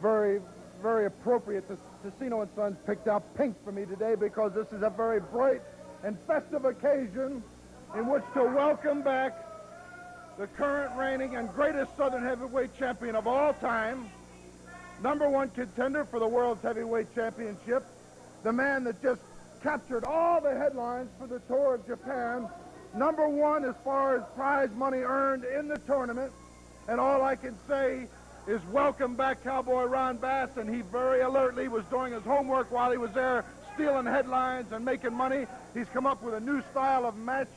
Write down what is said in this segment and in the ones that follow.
very, very appropriate that Casino and Sons picked out pink for me today, because this is a very bright and festive occasion in which to welcome back the current reigning and greatest Southern heavyweight champion of all time, #1 contender for the World's Heavyweight Championship, the man that just captured all the headlines for the tour of Japan, #1 as far as prize money earned in the tournament, and all I can say is welcome back Cowboy Ron Bass, and he very alertly was doing his homework while he was there, stealing headlines and making money. He's come up with a new style of match,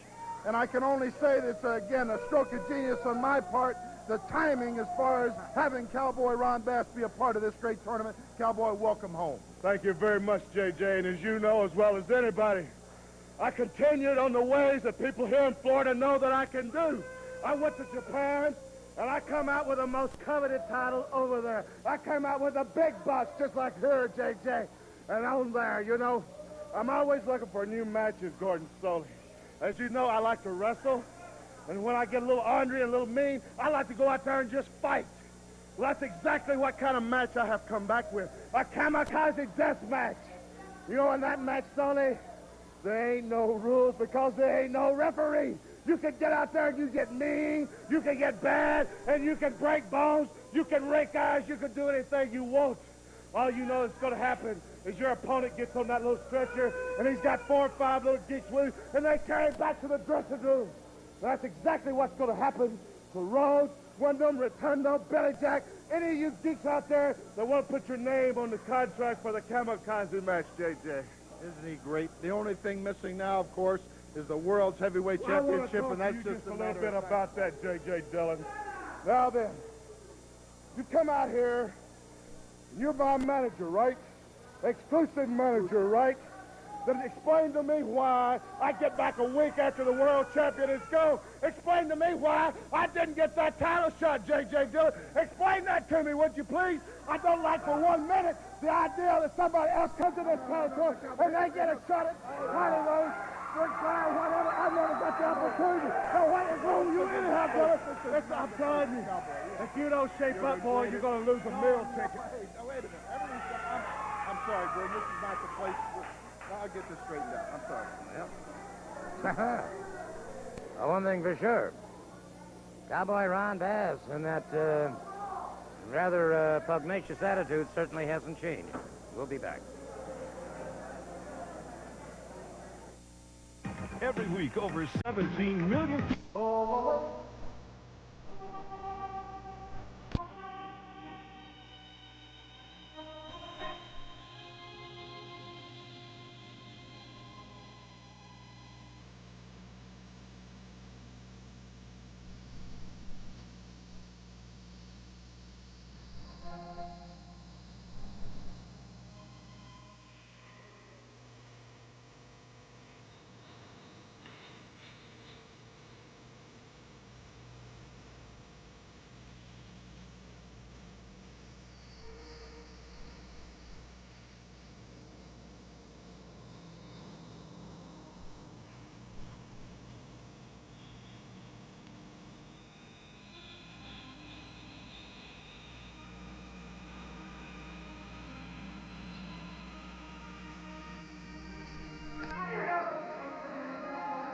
and I can only say that, again, a stroke of genius on my part, the timing as far as having Cowboy Ron Bass be a part of this great tournament. Cowboy, welcome home. Thank you very much, JJ, and as you know as well as anybody, I continued on the ways that people here in Florida know that I can do. I went to Japan, and I come out with the most coveted title over there. I came out with the big bucks, just like her, JJ. And on there, you know, I'm always looking for new matches, Gordon Stoley. As you know, I like to wrestle. And when I get a little ornery and a little mean, I like to go out there and just fight. Well, that's exactly what kind of match I have come back with. A kamikaze death match. You know, in that match, Stoley, there ain't no rules because there ain't no referee. You can get out there and you get mean, you can get bad, and you can break bones, you can rake eyes, you can do anything you want. All you know that's going to happen is your opponent gets on that little stretcher, and he's got 4 or 5 little geeks with him, and they carry him back to the dressing room. That's exactly what's going to happen to Rhodes, Wyndham, Rotundo, Billy Jack, any of you geeks out there that want to put your name on the contract for the kamikaze match, JJ. Isn't he great? The only thing missing now, of course, is the World's Heavyweight Championship, and that's just a little bit about that, J.J. Dillon. Now then, you come out here, and you're my manager, right? Exclusive manager, right? Then explain to me why I get back a week after the world champion is go. Explain to me why I didn't get that title shot, J.J. Dillon. Explain that to me, would you please? I don't like for 1 minute the idea that somebody else comes to this territory and they get a shot at one of those. Whatever, I never got the opportunity. So what is wrong with you anyhow, brother? I'm telling you, if you don't shape up, boy, you're going to lose a meal ticket. Now, wait a minute. I'm sorry, Gordon. This is not the place. I'll get this straightened out. I'm sorry. Yep. One thing for sure. Cowboy Ron Bass and that rather pugnacious attitude certainly hasn't changed. We'll be back. Every week, over 17 million people.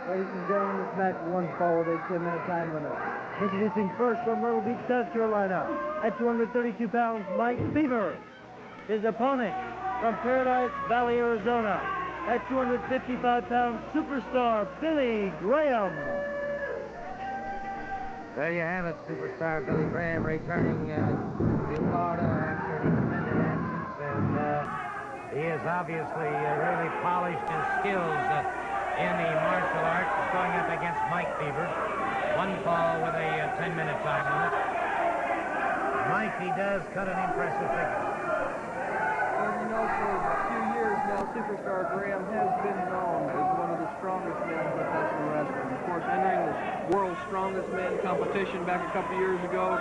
Ladies and gentlemen, this match is 1 fall with a 10-minute time limit. Introducing first from Myrtle Beach, South Carolina, at 232 pounds, Mike Beaver. His opponent from Paradise Valley, Arizona, at 255 pounds, superstar Billy Graham. There you have it, superstar Billy Graham returning to Florida after an extended absence, and he has obviously really polished his skills in the martial arts, going up against Mike Beaver. 1 fall with a 10-minute time limit. Mike, he does cut an impressive figure. Well, you know, for a few years now, superstar Graham has been known as one of the strongest men in professional wrestling. Of course, entering the World's Strongest Man competition back a couple years ago,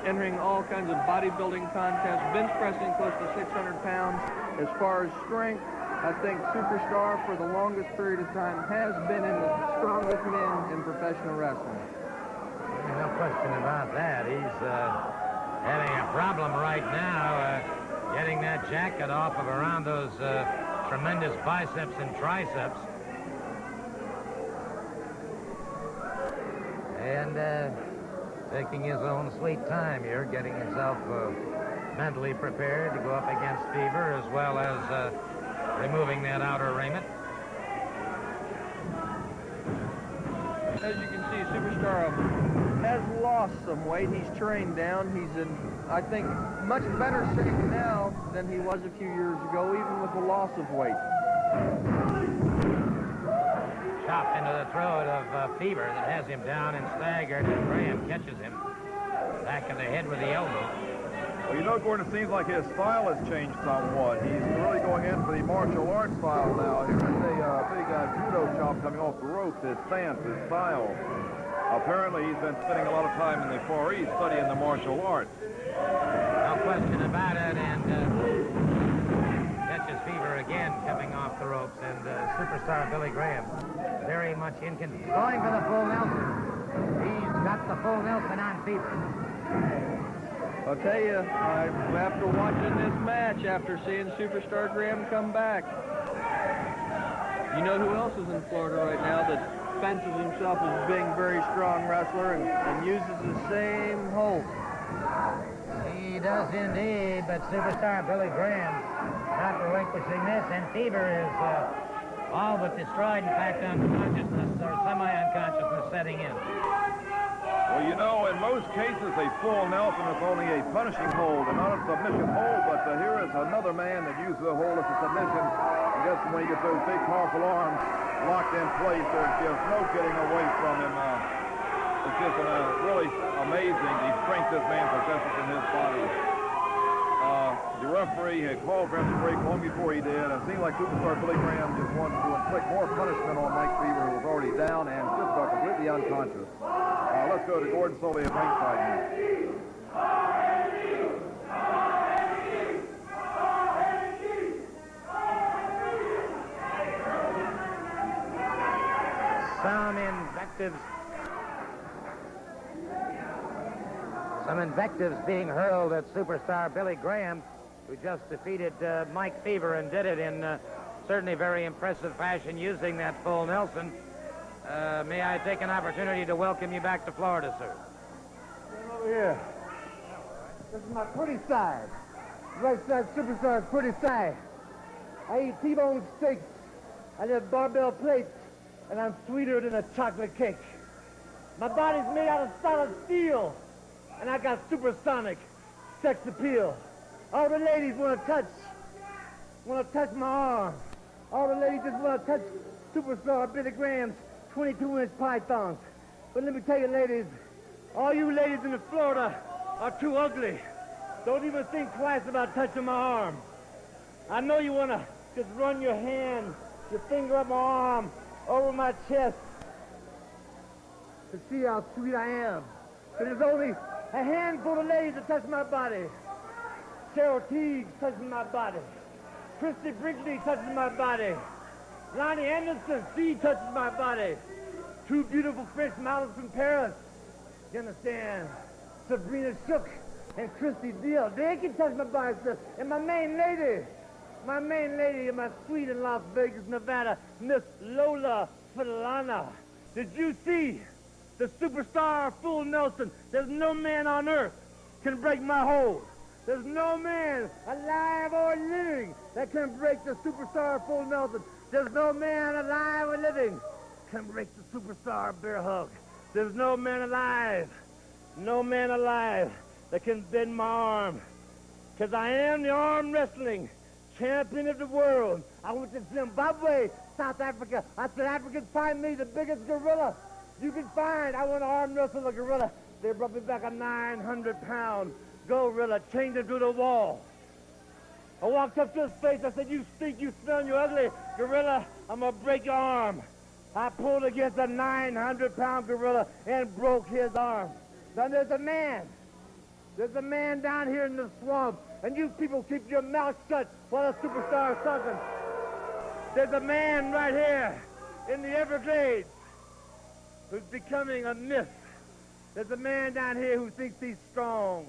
entering all kinds of bodybuilding contests, bench pressing close to 600 pounds. As far as strength, I think Superstar, for the longest period of time, has been in the strongest men in professional wrestling. No question about that. having a problem right now getting that jacket off of around those tremendous biceps and triceps. And taking his own sweet time here, getting himself mentally prepared to go up against fever, as well as removing that outer raiment. As you can see, Superstar has lost some weight. He's trained down. He's in, I think, much better shape now than he was a few years ago, even with the loss of weight. Chopped into the throat of Fever that has him down and staggered, and Graham catches him back of the head with the elbow. Well, you know, Gordon, it seems like his style has changed somewhat. He's really going in for the martial arts style now. Here's a big judo chop coming off the ropes. His stance, his style. Apparently, he's been spending a lot of time in the Far East studying the martial arts. No question about it, and catches Fever again coming off the ropes, and Superstar Billy Graham very much in control. Going for the full Nelson. He's got the full Nelson on Fever. I'll tell you, after watching this match, after seeing Superstar Graham come back, you know who else is in Florida right now that fences himself as being a very strong wrestler and uses the same hold? He does indeed, but Superstar Billy Graham not relinquishing this, and Fever is all but destroyed, in fact, unconsciousness or semi-unconsciousness setting in. Well, you know, in most cases, a full Nelson is only a punishing hold and not a submission hold, but here is another man that uses a hold as a submission. And just when he gets those big, powerful arms locked in place, there's just no getting away from him. It's just really amazing the strength this man possesses in his body. The referee had called for him to break long before he did, and it seemed like Superstar Billy Graham just wanted to inflict more punishment on Mike Fever, who was already down and just about completely unconscious. Let's go to Gordon Soley at ringside now. Some invectives being hurled at Superstar Billy Graham, who just defeated Mike Fever and did it in certainly very impressive fashion using that full Nelson. May I take an opportunity to welcome you back to Florida, sir? Come over here. This is my pretty side. Right side Superstar's pretty side. I eat T-bone steaks. I live barbell plates, and I'm sweeter than a chocolate cake. My body's made out of solid steel, and I got supersonic sex appeal. All the ladies want to touch my arm. All the ladies just want to touch Superstar Billy Graham's 22-inch pythons. But let me tell you, ladies, all you ladies in Florida are too ugly. Don't even think twice about touching my arm. I know you want to just run your hand, your finger up my arm, over my chest to see how sweet I am. But there's only a handful of ladies that touch my body. Cheryl Teague touches my body. Christy Brinkley touches my body. Lonnie Anderson, she touches my body. Two beautiful French models from Paris. You understand? Sabrina Shook and Christy Deal. They can touch my body, sir. And my main lady and my sweet in Las Vegas, Nevada, Miss Lola Falana. Did you see the Superstar Full Nelson? There's no man on earth can break my hold. There's no man alive or living that can break the Superstar Full Nelson. There's no man alive or living can break the Superstar Bear Hug. There's no man alive that can bend my arm. Because I am the arm wrestling champion of the world. I went to Zimbabwe, South Africa. I said, Africans, find me the biggest gorilla you can find. I want to arm wrestle a gorilla. They brought me back a 900-pound gorilla, chained him to the wall. I walked up to his face. I said, you stink, you smell, you ugly gorilla. I'm going to break your arm. I pulled against a 900-pound gorilla and broke his arm. Now there's a man down here in the swamp, and you people keep your mouth shut while the Superstar is talking. There's a man right here in the Everglades who's becoming a myth. There's a man down here who thinks he's strong.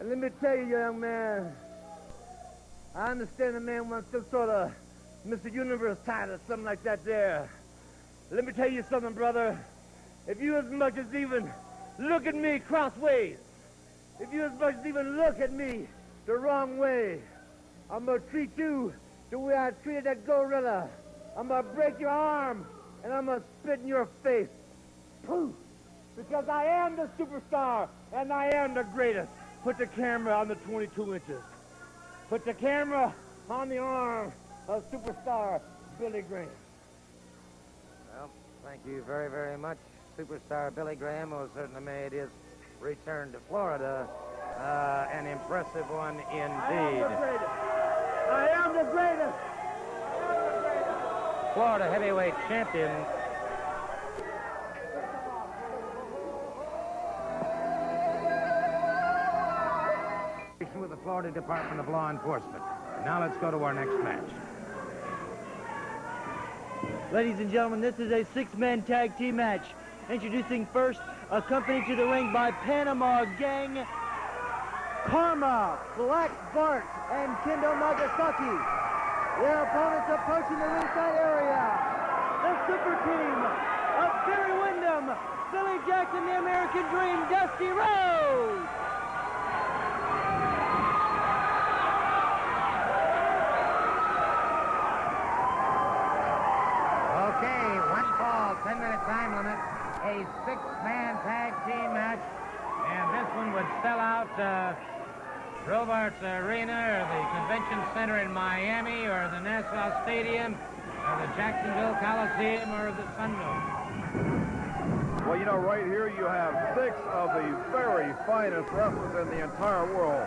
And let me tell you, young man, I understand a man wants some sort of Mr. Universe title or something like that there. Let me tell you something, brother. If you as much as even look at me crossways, if you as much as even look at me the wrong way, I'm going to treat you the way I treated that gorilla. I'm going to break your arm, and I'm going to spit in your face. Poof! Because I am the superstar, and I am the greatest. Put the camera on the 22 inches. Put the camera on the arm of superstar Billy Graham. Well, thank you very, very much, superstar Billy Graham, who certainly made his return to Florida an impressive one indeed. I am the greatest. Florida heavyweight champion. With the Florida Department of Law Enforcement. Now let's go to our next match. Ladies and gentlemen, this is a six-man tag team match. Introducing first, accompanied to the ring by Panama Gang, Karma, Black Bart, and Kendo Nagasaki. Their opponents approaching the ringside area. The super team of Barry Windham, Billy Jackson, the American Dream, Dusty Rhodes. Okay, 10-minute time limit, a six-man tag team match, and this one would sell out Robarts Arena or the Convention Center in Miami or the Nassau Stadium or the Jacksonville Coliseum or the Sunbelt. Well, you know, right here you have 6 of the very finest wrestlers in the entire world.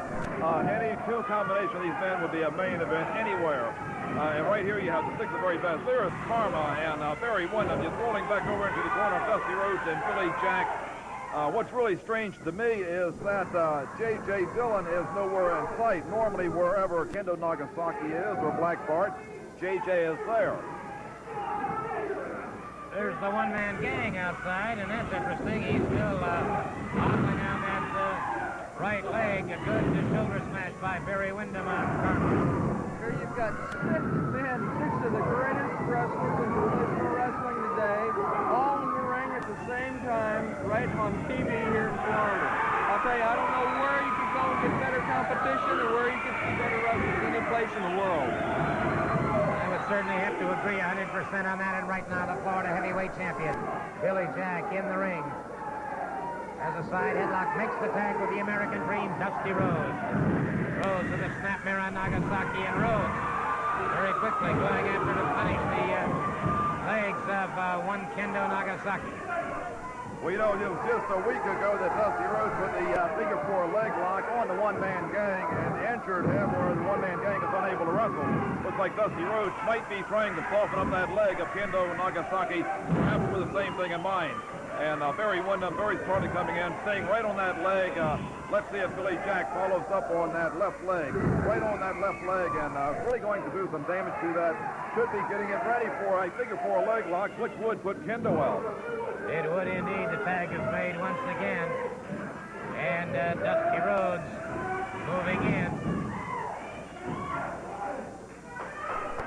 Any two combination of these men would be a main event anywhere. And right here you have the 6 of the very best. There's Karma and Barry Windham just rolling back over into the corner of Dusty Rhodes and Billy Jack. What's really strange to me is that J.J. Dillon is nowhere in sight. Normally, wherever Kendo Nagasaki is or Black Bart, J.J. is there. There's the one-man gang outside, and that's interesting. He's still hobbling on that right leg. A good shoulder smash by Barry Windham on Karma. Here you've got 6 of the greatest wrestlers in professional wrestling today, all in the ring at the same time, right on TV here in Florida. I'll tell you, I don't know where you could go and get better competition or where you could see better wrestlers any place in the world. I would certainly have to agree 100% on that, and right now the Florida heavyweight champion, Billy Jack, in the ring. As a side headlock makes the tag with the American Dream, Dusty Rhodes. Rhodes with a snapmare on Nagasaki, and Rhodes very quickly going after to punish the legs of one Kendo Nagasaki. Well, you know, it was just a week ago that Dusty Rhodes put the figure 4 leg lock on the one-man gang and injured him where the one-man gang is unable to wrestle. Looks like Dusty Rhodes might be trying to soften up that leg of Kendo Nagasaki, perhaps with the same thing in mind. And Barry Windham very smartly coming in, staying right on that leg. Let's see if Billy Jack follows up on that left leg. Right on that left leg, and really going to do some damage to that. Should be getting it ready for a figure 4 leg lock, which would put Kendo out. It would indeed. The tag is made once again. And Dusty Rhodes moving in.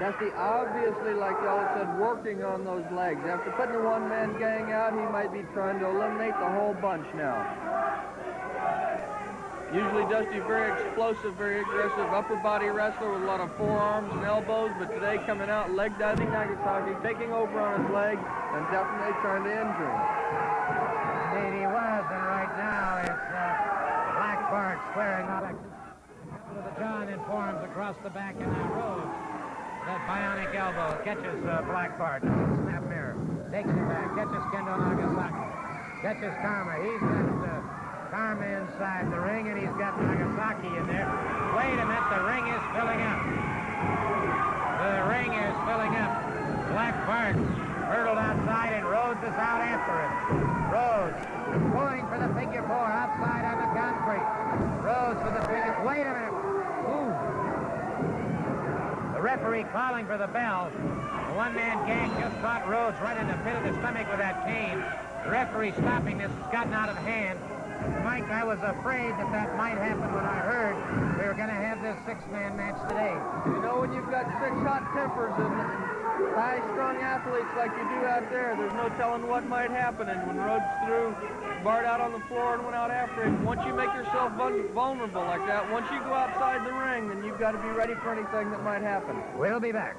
Dusty obviously, like y'all said, working on those legs. After putting the one-man gang out, he might be trying to eliminate the whole bunch now. Usually Dusty's very explosive, very aggressive upper body wrestler with a lot of forearms and elbows, but today coming out leg diving Nagasaki, taking over on his leg and definitely trying to injure him. Indeed he was, and right now it's Black Bart squaring up to the jaw and forearms across the back, and now Rhodes. That bionic elbow catches Black Bart. Snap mirror. Takes it back. Catches Kendo Nagasaki. Catches Karma. He's got Karma inside the ring, and he's got Nagasaki in there. Wait a minute. The ring is filling up. The ring is filling up. Black Bart hurdled outside, and Rhodes is out after it. Rhodes going for the figure 4 outside on the concrete. Rhodes for the figure. Wait a minute. Ooh. Referee calling for the bell. The one-man gang just caught Rhodes right in the pit of the stomach with that cane. The referee stopping this. It's gotten out of hand. Mike, I was afraid that might happen when I heard we were going to have this six-man match today. You know, when you've got six hot tempers and high-strung athletes like you do out there, there's no telling what might happen. And when Rhodes threw Bart out on the floor and went out after him, once you make yourself vulnerable like that, once you go outside the ring, then you've got to be ready for anything that might happen. We'll be back.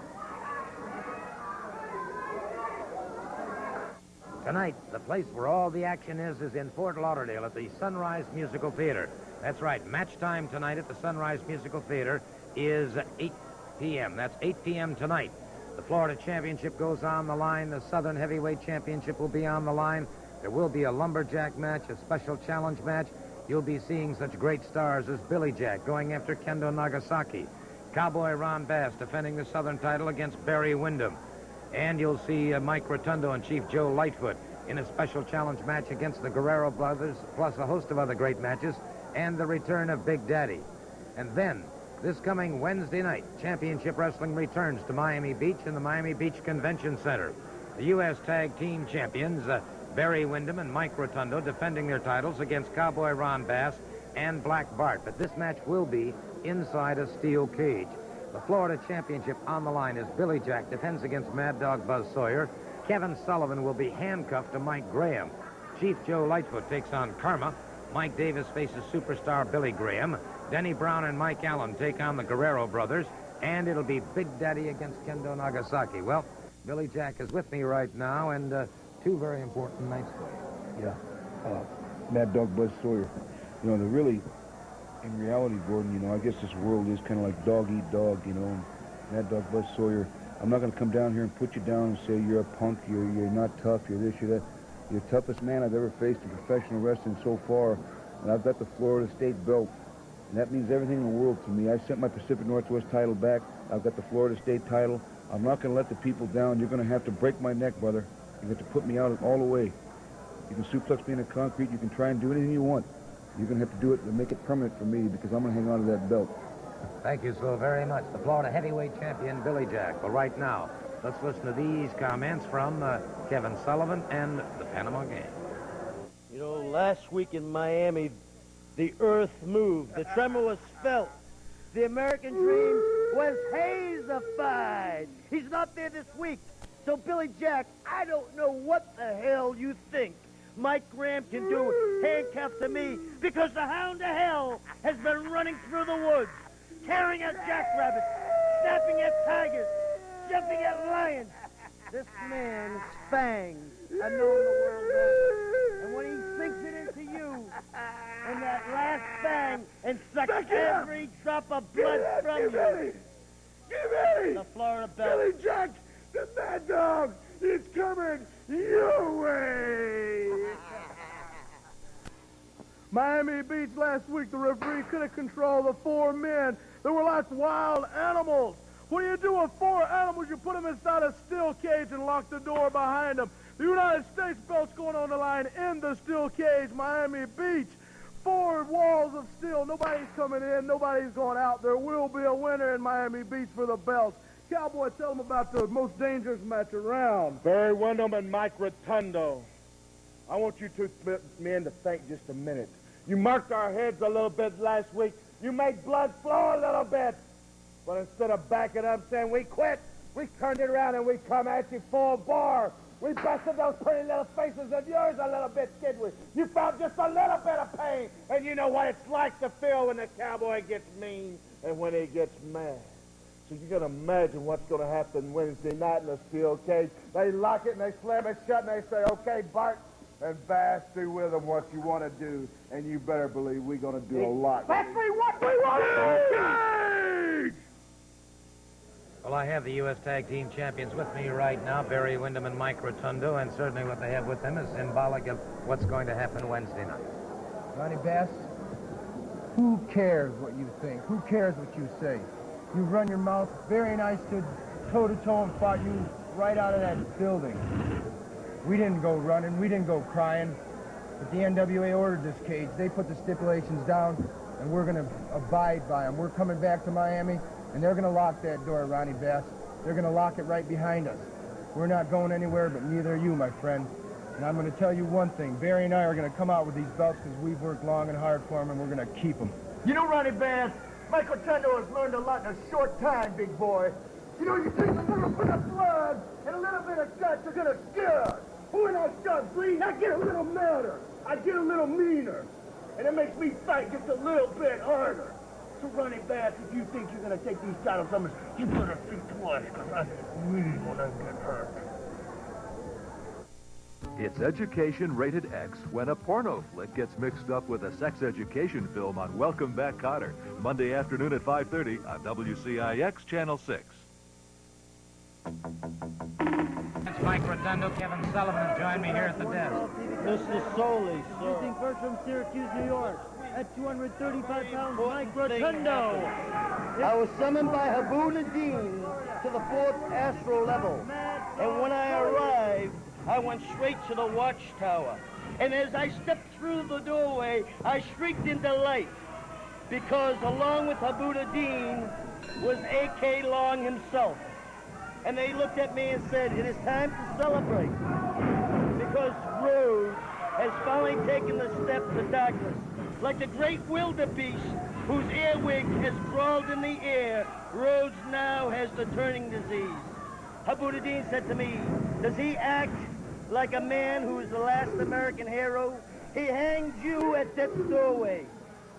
Tonight, the place where all the action is in Fort Lauderdale at the Sunrise Musical Theater. That's right, match time tonight at the Sunrise Musical Theater is 8 p.m. That's 8 p.m. tonight. The Florida Championship goes on the line. The Southern Heavyweight Championship will be on the line. There will be a lumberjack match, a special challenge match. You'll be seeing such great stars as Billy Jack going after Kendo Nagasaki, Cowboy Ron Bass defending the Southern title against Barry Windham. And you'll see Mike Rotundo and Chief Joe Lightfoot in a special challenge match against the Guerrero brothers, plus a host of other great matches, and the return of Big Daddy. And then, this coming Wednesday night, Championship Wrestling returns to Miami Beach in the Miami Beach Convention Center. The U.S. Tag Team Champions, Barry Windham and Mike Rotundo, defending their titles against Cowboy Ron Bass and Black Bart. But this match will be inside a steel cage. The Florida Championship on the line as Billy Jack defends against Mad Dog Buzz Sawyer. Kevin Sullivan will be handcuffed to Mike Graham. Chief Joe Lightfoot takes on Karma. Mike Davis faces superstar Billy Graham. Denny Brown and Mike Allen take on the Guerrero brothers. And it'll be Big Daddy against Kendo Nagasaki. Well, Billy Jack is with me right now, and two very important nights for you. Yeah. Mad Dog Buzz Sawyer. You know, in reality, Gordon, you know, I guess this world is kind of like dog eat dog, you know. Mad Dog Buzz Sawyer, I'm not going to come down here and put you down and say you're a punk, you're not tough, you're this, you're that. You're the toughest man I've ever faced in professional wrestling so far, and I've got the Florida State belt, and that means everything in the world to me. I sent my Pacific Northwest title back. I've got the Florida State title. I'm not going to let the people down. You're going to have to break my neck, brother. You have to put me out all the way. You can suplex me into concrete. You can try and do anything you want. You're going to have to do it and make it permanent for me because I'm going to hang on to that belt. Thank you so very much. The Florida heavyweight champion, Billy Jack. Well, right now, let's listen to these comments from Kevin Sullivan and the Panama Gang. You know, last week in Miami, the earth moved. The tremor was felt. The American dream was hazified. He's not there this week. So, Billy Jack, I don't know what the hell you think Mike Graham can do handcuffed to me because the hound of hell has been running through the woods, tearing at jackrabbits, snapping at tigers, jumping at lions. This man's fangs are known the world over. And when he sinks it into you, and that last fang, and sucks every drop of blood from you. Give me! The Florida belt. Billy Jack, the Mad Dog is coming your way! Miami Beach last week, the referee couldn't control the four men. They were like wild animals. What do you do with four animals? You put them inside a steel cage and lock the door behind them. The United States belt's going on the line in the steel cage, Miami Beach. Four walls of steel. Nobody's coming in. Nobody's going out. There will be a winner in Miami Beach for the belt. Cowboy, tell them about the most dangerous match around. Barry Windham and Mike Rotundo. I want you two men to think just a minute. You marked our heads a little bit last week. You made blood flow a little bit. But instead of backing up saying we quit, we turned it around and we come at you full bore. We busted those pretty little faces of yours a little bit, did we? You felt just a little bit of pain. And you know what it's like to feel when the cowboy gets mean and when he gets mad. So you can imagine what's going to happen Wednesday night in the steel cage. They lock it and they slam it shut and they say, okay, Bart and Bass, do with them what you want to do. And you better believe we're going to do a lot. That's what we want to do! Well, I have the U.S. Tag Team Champions with me right now, Barry Windham and Mike Rotundo, and certainly what they have with them is symbolic of what's going to happen Wednesday night. Ronnie Bass, who cares what you think? Who cares what you say? You run your mouth. Barry and I stood toe-to-toe and fought you right out of that building. We didn't go running. We didn't go crying. But the NWA ordered this cage. They put the stipulations down, and we're going to abide by them. We're coming back to Miami, and they're going to lock that door, Ronnie Bass. They're going to lock it right behind us. We're not going anywhere, but neither are you, my friend. And I'm going to tell you one thing. Barry and I are going to come out with these belts because we've worked long and hard for them, and we're going to keep them. You know, Ronnie Bass, Mike Rotundo has learned a lot in a short time, big boy. You know, you take a little bit of blood and a little bit of guts, you're going to stir. When I start bleeding, I get a little madder. I get a little meaner. And it makes me fight just a little bit harder. So, Ronnie Bass, if you think you're going to take these titles from us, you better think twice, because I really want to get hurt. It's Education Rated X when a porno flick gets mixed up with a sex education film on Welcome Back, Kotter, Monday afternoon at 5:30 on WCIX Channel 6. It's Mike Rotundo. Kevin Sullivan has joined me here at the desk. Mr. Soley, sir. Introducing first from Syracuse, New York, at 235 pounds, Mike Rotundo. I was summoned by Habuda Dean to the 4th Astro level. And when I arrived, I went straight to the watchtower. And as I stepped through the doorway, I shrieked in delight. Because along with Habuda Dean was A.K. Long himself. And they looked at me and said, it is time to celebrate. Because Rhodes has finally taken the step to darkness. Like the great wildebeest whose earwig has crawled in the air, Rhodes now has the turning disease. Habuda Dean said to me, does he act like a man who is the last American hero? He hanged you at death's doorway.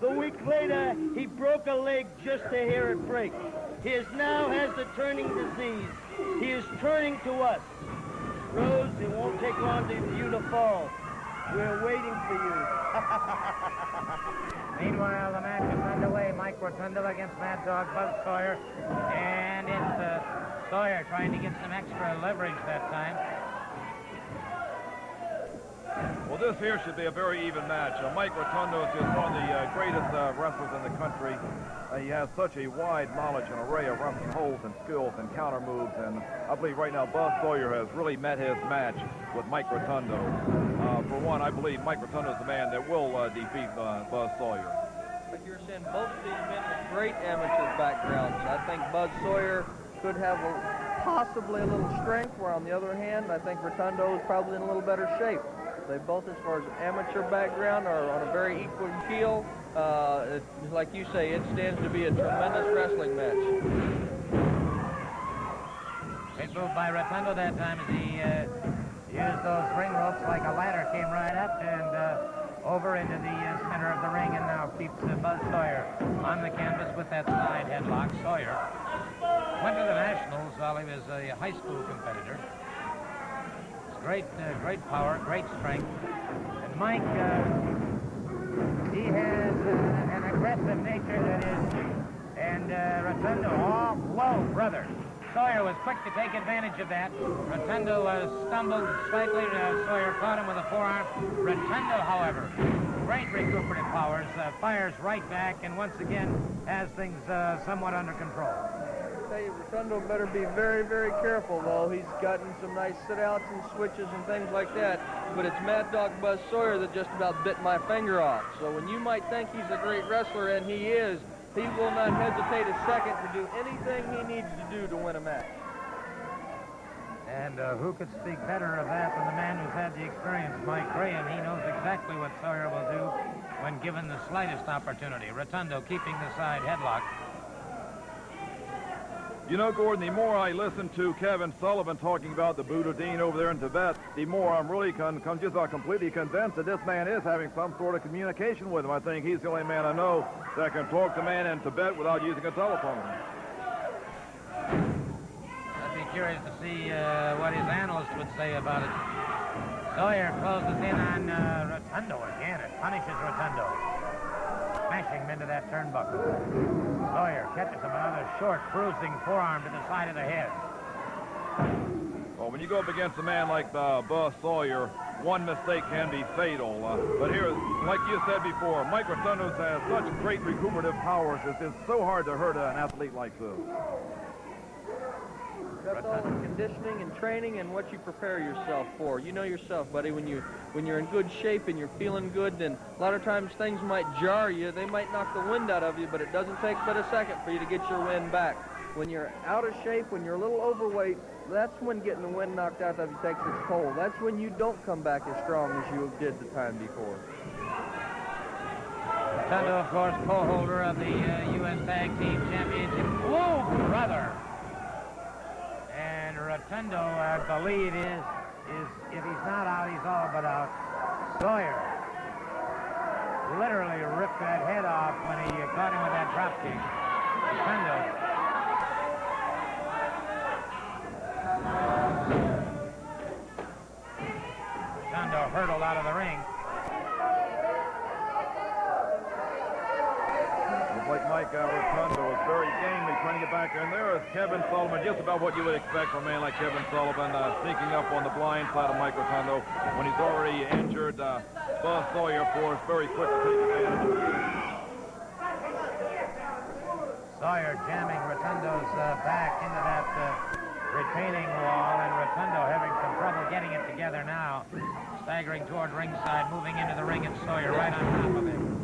The week later, he broke a leg just to hear it break. He now has the turning disease. He is turning to us. Rose, it won't take long for you to fall. We're waiting for you. Meanwhile, the match is underway. Mike Rotundo against Mad Dog Buzz Sawyer. And it's Sawyer trying to get some extra leverage that time. Well, this here should be a very even match. Mike Rotundo is just one of the greatest wrestlers in the country. He has such a wide knowledge and array of wrestling holds and skills and counter moves, and I believe right now Buzz Sawyer has really met his match with Mike Rotundo. For one, I believe Mike Rotundo is the man that will defeat Buzz Sawyer. Like you were saying, both of these men with great amateur backgrounds. I think Buzz Sawyer could have possibly a little strength, where on the other hand, I think Rotundo is probably in a little better shape. They both, as far as amateur background, are on a very equal keel. Like you say, it stands to be a tremendous wrestling match. Great move by Rotundo that time as he used those ring ropes like a ladder, came right up and over into the center of the ring, and now keeps Buzz Sawyer on the canvas with that side headlock. Sawyer went to the Nationals while he was a high school competitor. Great power, great strength. And Mike, he has an aggressive nature that is, and Rotundo, oh, whoa, brother. Sawyer was quick to take advantage of that. Rotundo stumbled slightly. Sawyer caught him with a forearm. Rotundo, however, great recuperative powers, fires right back, and once again has things somewhat under control. I tell you, Rotundo better be very, very careful, though. He's gotten some nice sit-outs and switches and things like that, but it's Mad Dog Buzz Sawyer that just about bit my finger off. So when you might think he's a great wrestler, and he is, he will not hesitate a second to do anything he needs to do to win a match. And who could speak better of that than the man who's had the experience, Mike Graham. He knows exactly what Sawyer will do when given the slightest opportunity. Rotundo keeping the side headlock. You know, Gordon, the more I listen to Kevin Sullivan talking about the Buddha Dean over there in Tibet, the more I'm really just completely convinced that this man is having some sort of communication with him. I think he's the only man I know that can talk to a man in Tibet without using a telephone. I'd be curious to see what his analyst would say about it. Sawyer closes in on Rotundo again and punishes Rotundo, smashing him into that turnbuckle. Sawyer catches him another short, bruising forearm to the side of the head. Well, when you go up against a man like Buzz Sawyer, one mistake can be fatal. But here, like you said before, Mike Rotundo has such great recuperative powers. It's just so hard to hurt an athlete like this. That's all in conditioning and training and what you prepare yourself for. You know yourself, buddy, when you're in good shape and you're feeling good, then a lot of times things might jar you. They might knock the wind out of you, but it doesn't take but a second for you to get your wind back. When you're out of shape, when you're a little overweight, that's when getting the wind knocked out of you takes its toll. That's when you don't come back as strong as you did the time before. Rotundo, of course, co-holder of the U.S. Tag Team Championship. Whoa, brother! And Rotundo, I believe, is if he's not out, he's all but out. Sawyer literally ripped that head off when he caught him with that drop kick. Rotundo. Rotundo hurtled out of the ring. Looks like Mike Rotundo is very gamely trying to get back there. And there is Kevin Sullivan, just about what you would expect from a man like Kevin Sullivan, sneaking up on the blind side of Mike Rotundo when he's already injured. Buzz Sawyer, of course, very quick to take advantage. Sawyer jamming Rotundo's back into that retaining wall, and Rotundo having some trouble getting it together now. Staggering toward ringside, moving into the ring, and Sawyer right on top of him.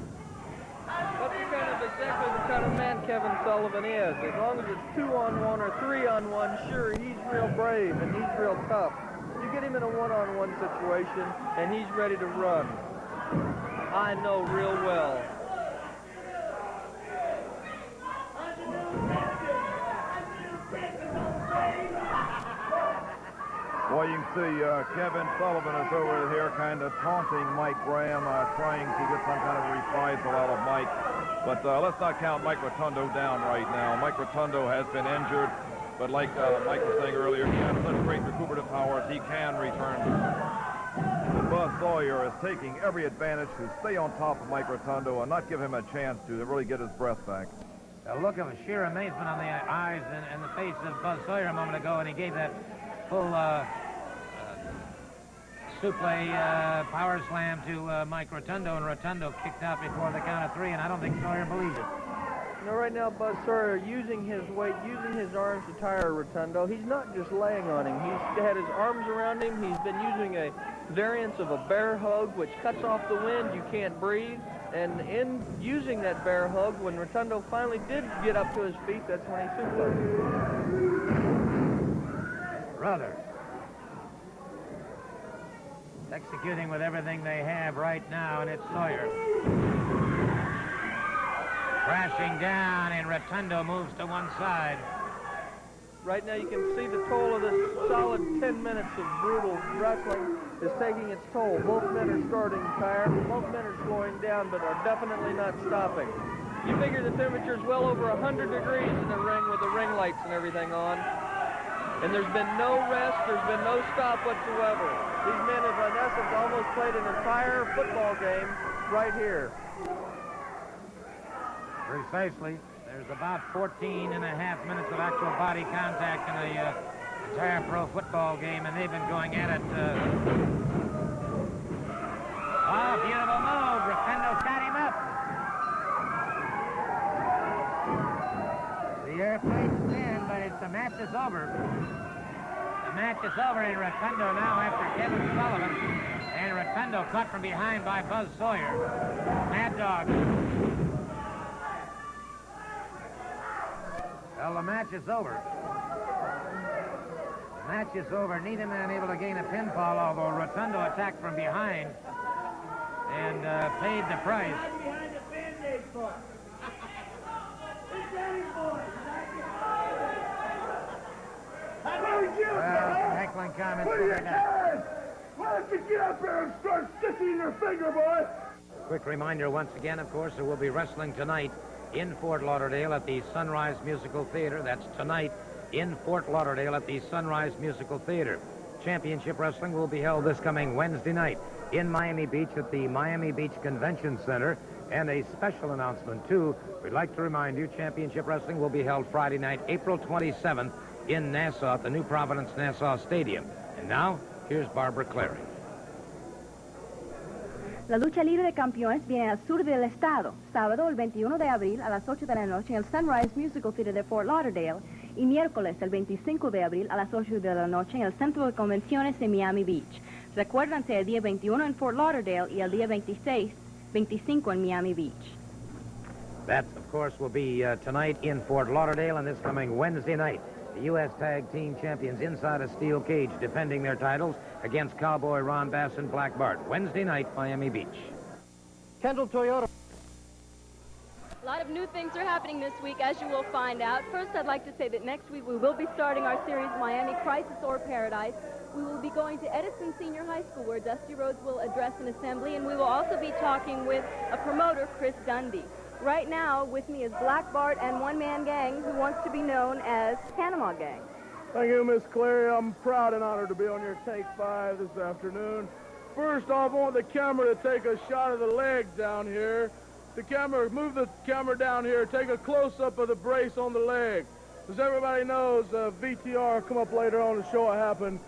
That's kind of exactly the kind of man Kevin Sullivan is. As long as it's 2-on-1 or 3-on-1, sure, he's real brave and he's real tough. You get him in a 1-on-1 situation, and he's ready to run. I know real well. Well, you can see Kevin Sullivan is over here kind of taunting Mike Graham, trying to get some kind of reprisal out of Mike. But let's not count Mike Rotundo down right now. Mike Rotundo has been injured, but like Mike was saying earlier, he has such great recuperative powers, he can return. And Buzz Sawyer is taking every advantage to stay on top of Mike Rotundo and not give him a chance to really get his breath back. A look of sheer amazement on the eyes and the face of Buzz Sawyer a moment ago, and he gave that full suplex power slam to Mike Rotundo, and Rotundo kicked out before the count of 3, and I don't think Sawyer believed it. You know, right now, Buzz Sawyer using his weight, using his arms to tire Rotundo. He's not just laying on him. He's had his arms around him. He's been using a variance of a bear hug, which cuts off the wind. You can't breathe. And in using that bear hug, when Rotundo finally did get up to his feet, that's when he suplexed. Brother. Executing with everything they have right now, and it's Sawyer. Crashing down, and Rotundo moves to one side. Right now you can see the toll of this solid 10 minutes of brutal wrestling is taking its toll. Both men are starting tired, both men are slowing down, but are definitely not stopping. You figure the temperature is well over 100 degrees in the ring with the ring lights and everything on. And there's been no rest, there's been no stop whatsoever. These men have, in essence, almost played an entire football game right here. Precisely. There's about 14 and a half minutes of actual body contact in the entire pro football game, and they've been going at it. Oh, beautiful move. Rotundo's got him up. The airplane's thin, but the match is over. The match is over, and Rotundo now after Kevin Sullivan, and Rotundo caught from behind by Buzz Sawyer. Mad Dog. Well, the match is over. The match is over. Neither man able to gain a pinfall, although Rotundo attacked from behind and paid the price. Well, heckling comments will be done. Why don't you get up there and start sticking your finger, boy? Quick reminder once again, of course, there will be wrestling tonight in Fort Lauderdale at the Sunrise Musical Theater. That's tonight in Fort Lauderdale at the Sunrise Musical Theater. Championship Wrestling will be held this coming Wednesday night in Miami Beach at the Miami Beach Convention Center. And a special announcement, too. We'd like to remind you, Championship Wrestling will be held Friday night, April 27th in Nassau at the New Providence Nassau Stadium. And now, here's Barbara Clary. La lucha libre de campeones viene al sur del estado, sábado el 21 de abril a las 8 de la noche en el Sunrise Musical Theater de Fort Lauderdale y miércoles el 25 de abril a las 8 de la noche en el Centro de Convenciones de Miami Beach. Recuérdense el día 21 en Fort Lauderdale y el día 25 en Miami Beach. That, of course, will be tonight in Fort Lauderdale, and this coming Wednesday night. The U.S. Tag Team Champions inside a steel cage defending their titles against Cowboy Ron Bass and Black Bart. Wednesday night, Miami Beach. Kendall Toyota. A lot of new things are happening this week, as you will find out. First, I'd like to say that next week we will be starting our series, Miami Crisis or Paradise. We will be going to Edison Senior High School, where Dusty Rhodes will address an assembly, and we will also be talking with a promoter, Chris Dundee. Right now, with me is Black Bart and One Man Gang, who wants to be known as Panama Gang. Thank you, Miss Clary. I'm proud and honored to be on your Take 5 this afternoon. First off, I want the camera to take a shot of the leg down here. The camera, move the camera down here, take a close-up of the brace on the leg. As everybody knows, VTR will come up later on to show what happened.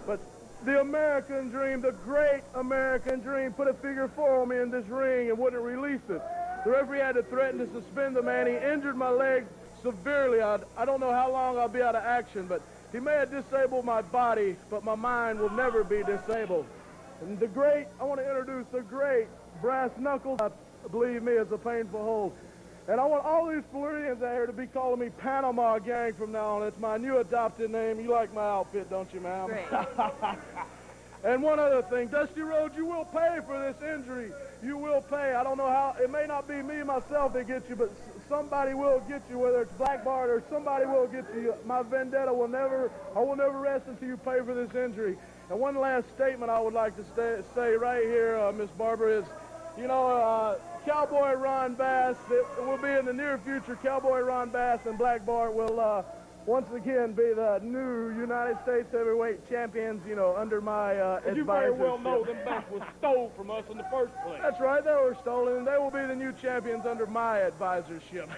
But the American Dream, the great American Dream, put a figure 4 on me in this ring and wouldn't release it. The referee had to threaten to suspend the man. He injured my leg severely. I don't know how long I'll be out of action, but he may have disabled my body, but my mind will never be disabled. And I want to introduce the great Brass Knuckles. Believe me, it's a painful hold. And I want all these Floridians out here to be calling me Panama Gang from now on. It's my new adopted name. You like my outfit, don't you, ma'am? Great. And one other thing, Dusty Rhodes, you will pay for this injury. You will pay. I don't know how. It may not be me, myself, that gets you, but somebody will get you, whether it's Black Bart or somebody will get you. My vendetta will never rest until you pay for this injury. And one last statement I would like to say right here, Miss Barber, is, you know, Cowboy Ron Bass, it will be in the near future, Cowboy Ron Bass and Black Bart will once again be the new United States heavyweight champions, you know, under my advisorship. You very well know them belts were stole from us in the first place. That's right, they were stolen, and they will be the new champions under my advisorship.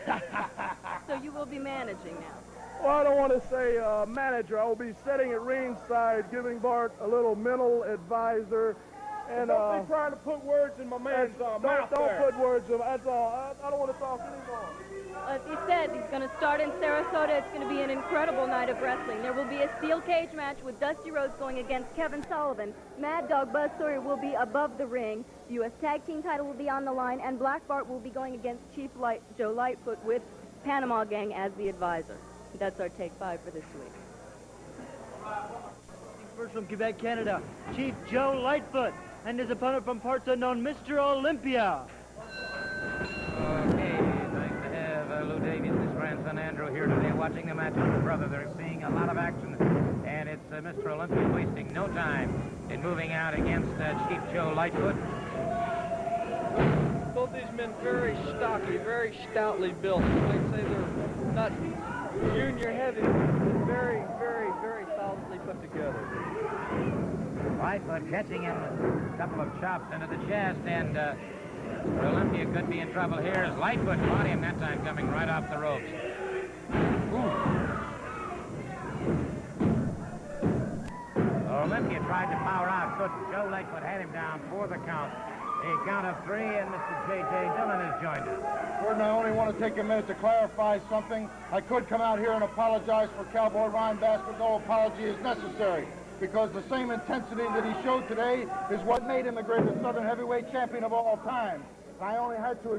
So you will be managing now. Well, I don't want to say manager. I will be sitting at ringside, giving Bart a little mental advisor. And don't be trying to put words in my man's mouth. Don't put words in. That's all. I don't want to talk anymore. As he said, he's going to start in Sarasota. It's going to be an incredible night of wrestling. There will be a steel cage match with Dusty Rhodes going against Kevin Sullivan. Mad Dog Buzz Sawyer will be above the ring. The U.S. Tag Team title will be on the line, and Black Bart will be going against Chief Joe Lightfoot with Panama Gang as the advisor. That's our Take 5 for this week. First from Quebec, Canada, Chief Joe Lightfoot, and his opponent from parts unknown, Mr. Olympia. Okay, nice to have Lou Davies, his grandson Andrew, here today watching the match with his brother. They're seeing a lot of action, and it's Mr. Olympia wasting no time in moving out against Chief Joe Lightfoot. Both these men very stocky, very stoutly built. You might say they're not junior heavy, but very, very, very solidly put together. Lightfoot catching him a couple of chops into the chest, and Olympia could be in trouble here as Lightfoot caught him that time coming right off the ropes. Olympia tried to power out, couldn't. Joe Lightfoot had him down for the count. A count of 3, and Mr. J.J. Dillon has joined us. Gordon, I only want to take a minute to clarify something. I could come out here and apologize for Cowboy Ron Bass, but no apology is necessary, because the same intensity that he showed today is what made him the greatest Southern heavyweight champion of all time. I only had to